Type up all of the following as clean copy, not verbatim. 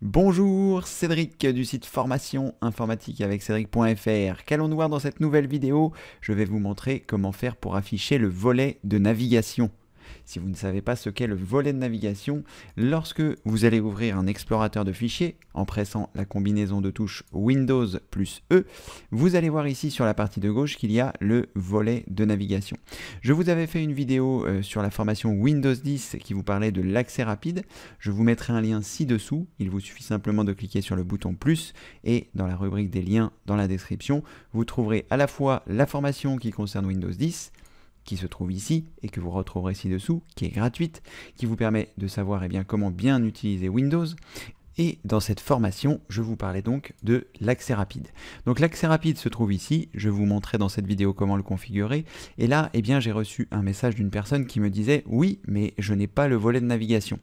Bonjour, Cédric du site formation informatique avec Cédric.fr. Qu'allons-nous voir dans cette nouvelle vidéo? Je vais vous montrer comment faire pour afficher le volet de navigation. Si vous ne savez pas ce qu'est le volet de navigation, lorsque vous allez ouvrir un explorateur de fichiers en pressant la combinaison de touches Windows plus E, vous allez voir ici sur la partie de gauche qu'il y a le volet de navigation. Je vous avais fait une vidéo sur la formation Windows 10 qui vous parlait de l'accès rapide. Je vous mettrai un lien ci-dessous. Il vous suffit simplement de cliquer sur le bouton plus et dans la rubrique des liens dans la description, vous trouverez à la fois la formation qui concerne Windows 10 qui se trouve ici et que vous retrouverez ci-dessous, qui est gratuite, qui vous permet de savoir comment bien utiliser Windows. Et dans cette formation, je vous parlais donc de l'accès rapide. Donc l'accès rapide se trouve ici, je vous montrais dans cette vidéo comment le configurer. Et là, j'ai reçu un message d'une personne qui me disait « Oui, mais je n'ai pas le volet de navigation ».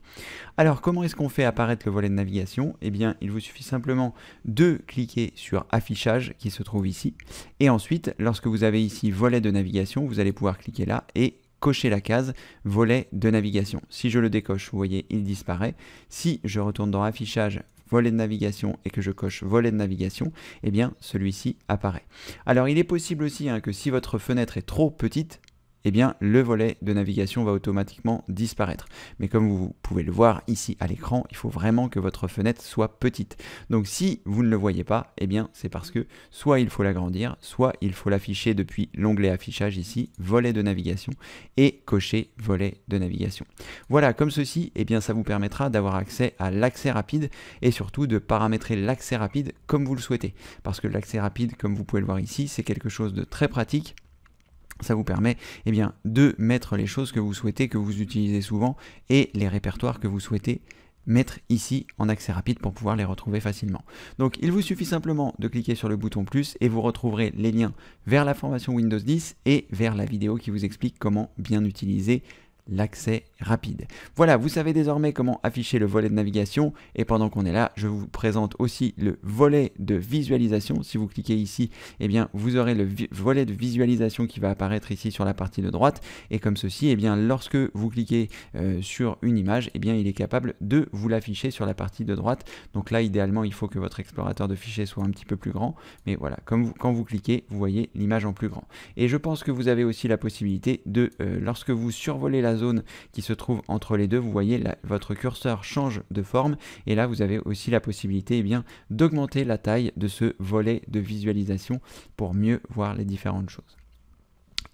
Alors comment est-ce qu'on fait apparaître le volet de navigation? Il vous suffit simplement de cliquer sur « Affichage » qui se trouve ici. Et ensuite, lorsque vous avez ici « Volet de navigation », vous allez pouvoir cliquer là et cocher la case volet de navigation. Si je le décoche, vous voyez, il disparaît. Si je retourne dans affichage, volet de navigation et que je coche volet de navigation, celui-ci apparaît. Alors il est possible aussi que si votre fenêtre est trop petite, le volet de navigation va automatiquement disparaître. Mais comme vous pouvez le voir ici à l'écran, il faut vraiment que votre fenêtre soit petite. Donc si vous ne le voyez pas, c'est parce que soit il faut l'agrandir, soit il faut l'afficher depuis l'onglet affichage ici, volet de navigation, et cocher volet de navigation. Voilà, comme ceci, ça vous permettra d'avoir accès à l'accès rapide et surtout de paramétrer l'accès rapide comme vous le souhaitez. Parce que l'accès rapide, comme vous pouvez le voir ici, c'est quelque chose de très pratique. Ça vous permet de mettre les choses que vous souhaitez, que vous utilisez souvent et les répertoires que vous souhaitez mettre ici en accès rapide pour pouvoir les retrouver facilement. Donc il vous suffit simplement de cliquer sur le bouton plus et vous retrouverez les liens vers la formation Windows 10 et vers la vidéo qui vous explique comment bien utiliser l'accès rapide. Voilà, vous savez désormais comment afficher le volet de navigation et pendant qu'on est là, je vous présente aussi le volet de visualisation. Si vous cliquez ici, vous aurez le volet de visualisation qui va apparaître ici sur la partie de droite et comme ceci, lorsque vous cliquez sur une image, il est capable de vous l'afficher sur la partie de droite. Donc là, idéalement, il faut que votre explorateur de fichiers soit un petit peu plus grand, mais voilà, quand vous cliquez, vous voyez l'image en plus grand. Et je pense que vous avez aussi la possibilité de, lorsque vous survolez la zone qui se trouve entre les deux, vous voyez là, votre curseur change de forme et là vous avez aussi la possibilité d'augmenter la taille de ce volet de visualisation pour mieux voir les différentes choses.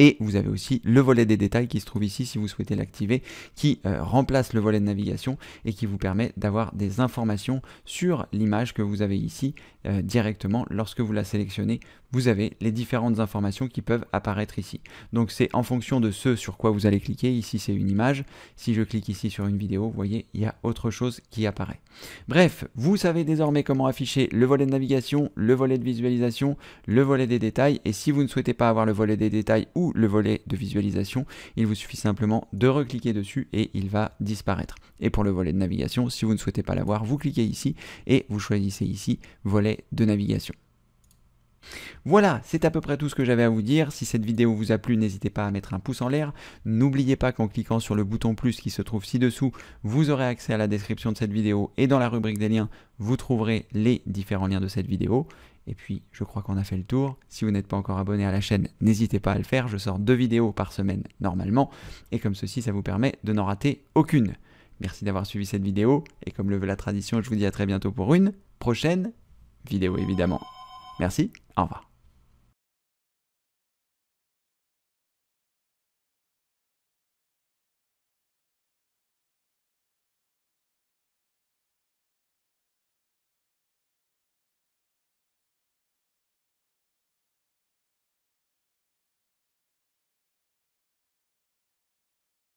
Et vous avez aussi le volet des détails qui se trouve ici si vous souhaitez l'activer, qui remplace le volet de navigation et qui vous permet d'avoir des informations sur l'image que vous avez ici directement. Lorsque vous la sélectionnez, vous avez les différentes informations qui peuvent apparaître ici. Donc c'est en fonction de ce sur quoi vous allez cliquer. Ici c'est une image. Si je clique ici sur une vidéo, vous voyez, il y a autre chose qui apparaît. Bref, vous savez désormais comment afficher le volet de navigation, le volet de visualisation, le volet des détails. Et si vous ne souhaitez pas avoir le volet des détails ou le volet de visualisation, il vous suffit simplement de recliquer dessus et il va disparaître. Et pour le volet de navigation, si vous ne souhaitez pas l'avoir, vous cliquez ici et vous choisissez ici volet de navigation. Voilà, c'est à peu près tout ce que j'avais à vous dire. Si cette vidéo vous a plu, n'hésitez pas à mettre un pouce en l'air. N'oubliez pas qu'en cliquant sur le bouton plus qui se trouve ci-dessous, vous aurez accès à la description de cette vidéo et dans la rubrique des liens, vous trouverez les différents liens de cette vidéo. Et puis, je crois qu'on a fait le tour. Si vous n'êtes pas encore abonné à la chaîne, n'hésitez pas à le faire. Je sors 2 vidéos par semaine normalement. Et comme ceci, ça vous permet de n'en rater aucune. Merci d'avoir suivi cette vidéo. Et comme le veut la tradition, je vous dis à très bientôt pour une prochaine vidéo évidemment. Merci, au revoir.